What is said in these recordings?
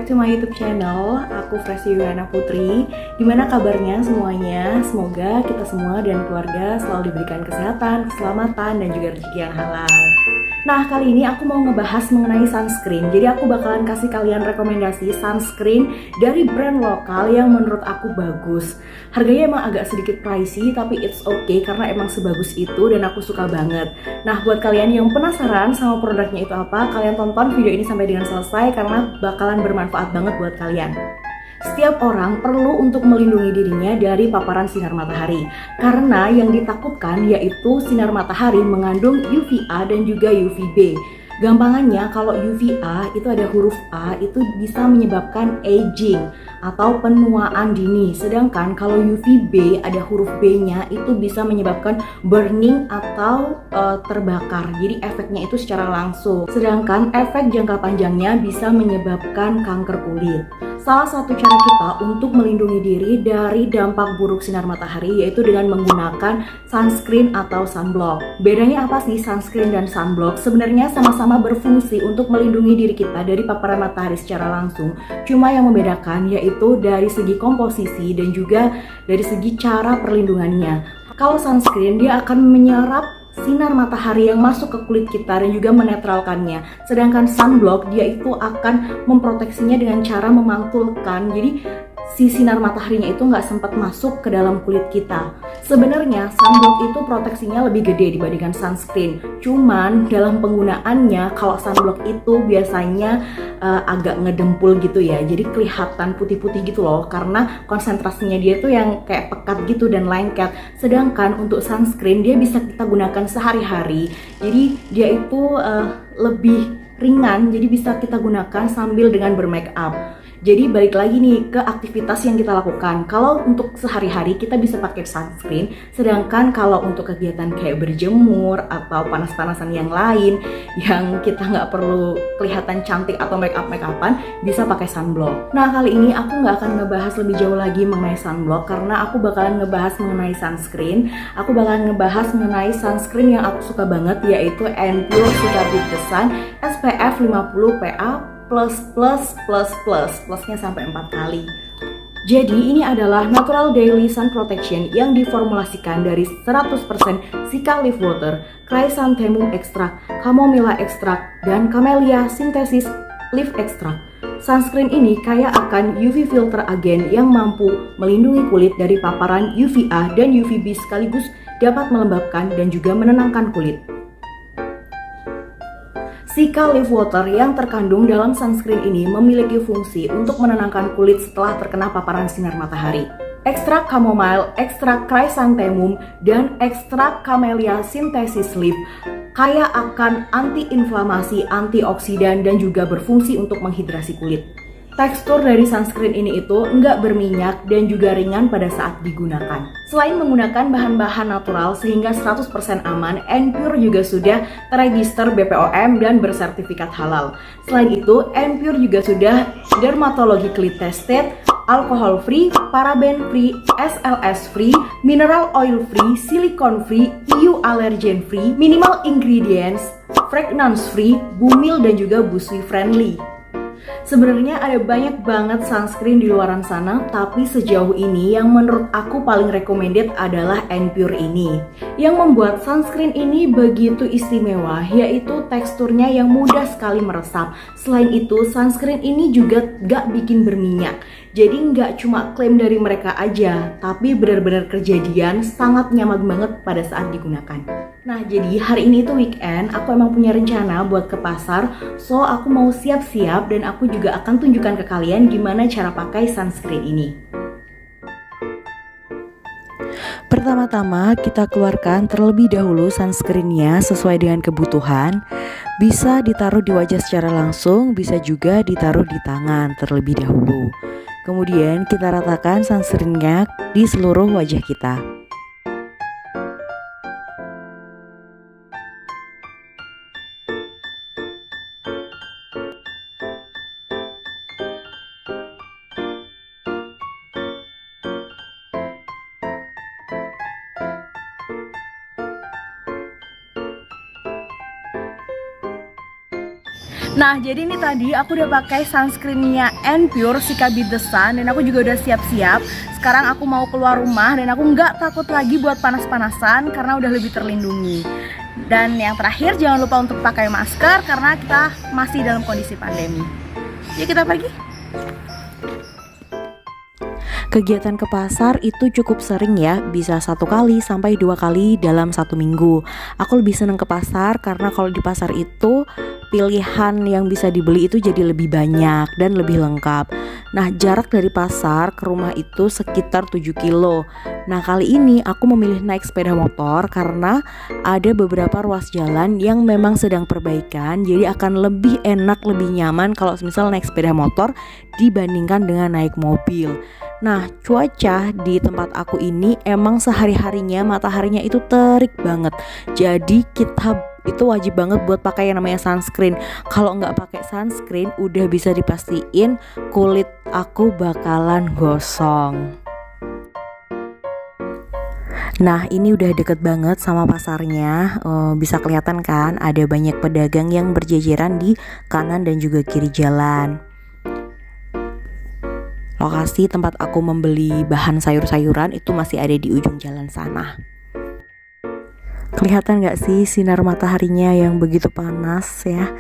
back to my YouTube channel. Aku Fresi Yuliana Putri. Gimana kabarnya semuanya? Semoga kita semua dan keluarga selalu diberikan kesehatan, keselamatan, dan juga rezeki yang halal. Nah, kali ini aku mau ngebahas mengenai sunscreen. Jadi aku bakalan kasih kalian rekomendasi sunscreen dari brand lokal yang menurut aku bagus. Harganya emang agak sedikit pricey, tapi it's okay karena emang sebagus itu dan aku suka banget. Nah, buat kalian yang penasaran sama produknya itu apa, kalian tonton video ini sampai dengan selesai karena bakalan bermanfaat banget buat kalian. Setiap orang perlu untuk melindungi dirinya dari paparan sinar matahari karena yang ditakutkan yaitu sinar matahari mengandung UVA dan juga UVB. Gampangannya kalau UVA itu ada huruf A itu bisa menyebabkan aging atau penuaan dini. Sedangkan kalau UVB ada huruf B-nya itu bisa menyebabkan burning atau terbakar. Jadi efeknya itu secara langsung. Sedangkan efek jangka panjangnya bisa menyebabkan kanker kulit. Salah satu cara kita untuk melindungi diri dari dampak buruk sinar matahari yaitu dengan menggunakan sunscreen atau sunblock. Bedanya apa sih sunscreen dan sunblock? Sebenarnya sama-sama berfungsi untuk melindungi diri kita dari paparan matahari secara langsung. Cuma yang membedakan yaitu dari segi komposisi dan juga dari segi cara perlindungannya. Kalau sunscreen dia akan menyerap sinar matahari yang masuk ke kulit kita dan juga menetralkannya. Sedangkan sunblock dia itu akan memproteksinya dengan cara memantulkan. Jadi si sinar mataharinya itu nggak sempat masuk ke dalam kulit kita. Sebenarnya sunblock itu proteksinya lebih gede dibandingkan sunscreen. Cuman dalam penggunaannya kalau sunblock itu biasanya agak ngedempul gitu ya. Jadi kelihatan putih-putih gitu loh karena konsentrasinya dia tuh yang kayak pekat gitu dan lengket. Sedangkan untuk sunscreen dia bisa kita gunakan sehari-hari. Jadi dia itu lebih ringan. Jadi bisa kita gunakan sambil dengan bermake up. Jadi balik lagi nih ke aktivitas yang kita lakukan. Kalau untuk sehari-hari kita bisa pakai sunscreen, sedangkan kalau untuk kegiatan kayak berjemur atau panas-panasan yang lain yang kita nggak perlu kelihatan cantik atau make upan, bisa pakai sunblock. Nah kali ini aku nggak akan ngebahas lebih jauh lagi mengenai sunblock karena aku bakalan ngebahas mengenai sunscreen. Aku bakalan ngebahas mengenai sunscreen yang aku suka banget yaitu Enpure Cicatrix Beat The Sun SPF 50 PA+++++, plusnya sampai 4 kali. Jadi ini adalah Natural Daily Sun Protection yang diformulasikan dari 100% Cica Leaf Water, Chrysanthemum Extract, Chamomilla Extract, dan Camellia Synthesis Leaf Extract. Sunscreen ini kaya akan UV filter agen yang mampu melindungi kulit dari paparan UVA dan UVB sekaligus dapat melembabkan dan juga menenangkan kulit. Cica Leaf Water yang terkandung dalam sunscreen ini memiliki fungsi untuk menenangkan kulit setelah terkena paparan sinar matahari. Ekstrak chamomile, ekstrak chrysanthemum, dan ekstrak camellia synthesis leaf kaya akan anti-inflamasi, antioksidan, dan juga berfungsi untuk menghidrasi kulit. Tekstur dari sunscreen ini itu enggak berminyak dan juga ringan pada saat digunakan. Selain menggunakan bahan-bahan natural sehingga 100% aman, Enpure juga sudah terregister BPOM dan bersertifikat halal. Selain itu, Enpure juga sudah dermatologically tested, alcohol free, paraben free, SLS free, mineral oil free, silicone free, EU allergen free, minimal ingredients, fragrance free, bumil dan juga busui friendly. Sebenarnya ada banyak banget sunscreen di luaran sana, tapi sejauh ini yang menurut aku paling recommended adalah Enpure ini. Yang membuat sunscreen ini begitu istimewa, yaitu teksturnya yang mudah sekali meresap. Selain itu, sunscreen ini juga gak bikin berminyak. Jadi nggak cuma klaim dari mereka aja, tapi benar-benar kejadian sangat nyaman banget pada saat digunakan. Nah, jadi hari ini itu weekend, aku emang punya rencana buat ke pasar, so aku mau siap-siap dan aku juga akan tunjukkan ke kalian gimana cara pakai sunscreen ini. Pertama-tama kita keluarkan terlebih dahulu sunscreennya sesuai dengan kebutuhan. Bisa ditaruh di wajah secara langsung, bisa juga ditaruh di tangan terlebih dahulu. Kemudian kita ratakan sunscreennya di seluruh wajah kita. Nah, jadi ini tadi aku udah pakai sunscreennya Pure Sika Beat The Sun dan aku juga udah siap-siap. Sekarang aku mau keluar rumah dan aku nggak takut lagi buat panas-panasan karena udah lebih terlindungi. Dan yang terakhir, jangan lupa untuk pakai masker karena kita masih dalam kondisi pandemi. Yuk kita pergi. Kegiatan ke pasar itu cukup sering ya, bisa 1 kali sampai 2 kali dalam 1 minggu. Aku lebih seneng ke pasar karena kalau di pasar itu pilihan yang bisa dibeli itu jadi lebih banyak dan lebih lengkap. Nah, jarak dari pasar ke rumah itu sekitar 7 kilo. Nah, kali ini aku memilih naik sepeda motor karena ada beberapa ruas jalan yang memang sedang perbaikan, jadi akan lebih enak, lebih nyaman kalau misal naik sepeda motor dibandingkan dengan naik mobil. Nah, cuaca di tempat aku ini emang sehari-harinya mataharinya itu terik banget. Jadi kita itu wajib banget buat pakai yang namanya sunscreen. Kalau nggak pakai sunscreen udah bisa dipastiin kulit aku bakalan gosong. Nah, ini udah deket banget sama pasarnya. Bisa kelihatan kan ada banyak pedagang yang berjejeran di kanan dan juga kiri jalan. Lokasi tempat aku membeli bahan sayur-sayuran itu masih ada di ujung jalan sana. Kelihatan gak sih sinar mataharinya yang begitu panas ya?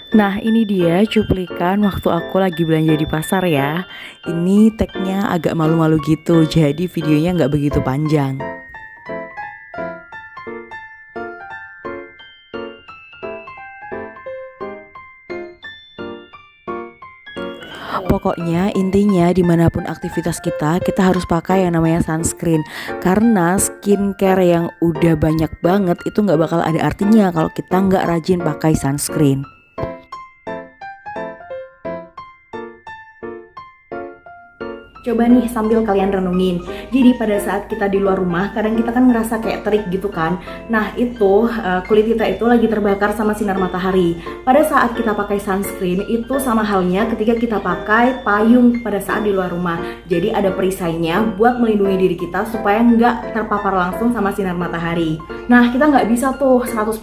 Nah, ini dia cuplikan waktu aku lagi belanja di pasar ya. Ini tagnya agak malu-malu gitu, jadi videonya nggak begitu panjang. Pokoknya intinya dimanapun aktivitas kita harus pakai yang namanya sunscreen. Karena skincare yang udah banyak banget itu nggak bakal ada artinya kalau kita nggak rajin pakai sunscreen. Coba nih sambil kalian renungin. Jadi pada saat kita di luar rumah, kadang kita kan ngerasa kayak terik gitu kan. Nah itu kulit kita itu lagi terbakar sama sinar matahari. Pada saat kita pakai sunscreen itu sama halnya ketika kita pakai payung pada saat di luar rumah. Jadi ada perisainya buat melindungi diri kita supaya nggak terpapar langsung sama sinar matahari. Nah kita nggak bisa tuh 100%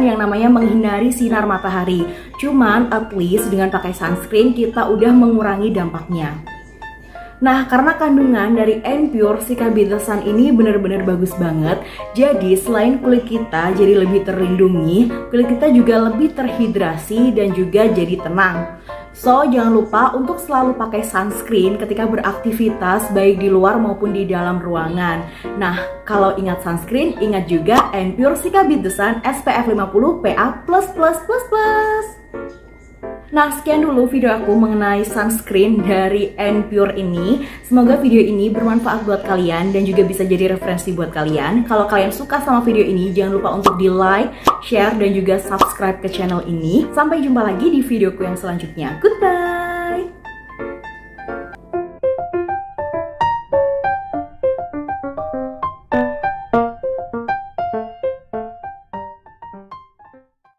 yang namanya menghindari sinar matahari. Cuman at least dengan pakai sunscreen kita udah mengurangi dampaknya. Nah, karena kandungan dari Pure Sika Beat The Sun ini benar-benar bagus banget. Jadi, selain kulit kita jadi lebih terlindungi, kulit kita juga lebih terhidrasi dan juga jadi tenang. So, jangan lupa untuk selalu pakai sunscreen ketika beraktivitas baik di luar maupun di dalam ruangan. Nah, kalau ingat sunscreen, ingat juga Pure Sika Beat The Sun SPF 50 PA+++++. Nah, sekian dulu video aku mengenai sunscreen dari Pure ini. Semoga video ini bermanfaat buat kalian dan juga bisa jadi referensi buat kalian. Kalau kalian suka sama video ini, jangan lupa untuk di like, share, dan juga subscribe ke channel ini. Sampai jumpa lagi di videoku yang selanjutnya. Goodbye!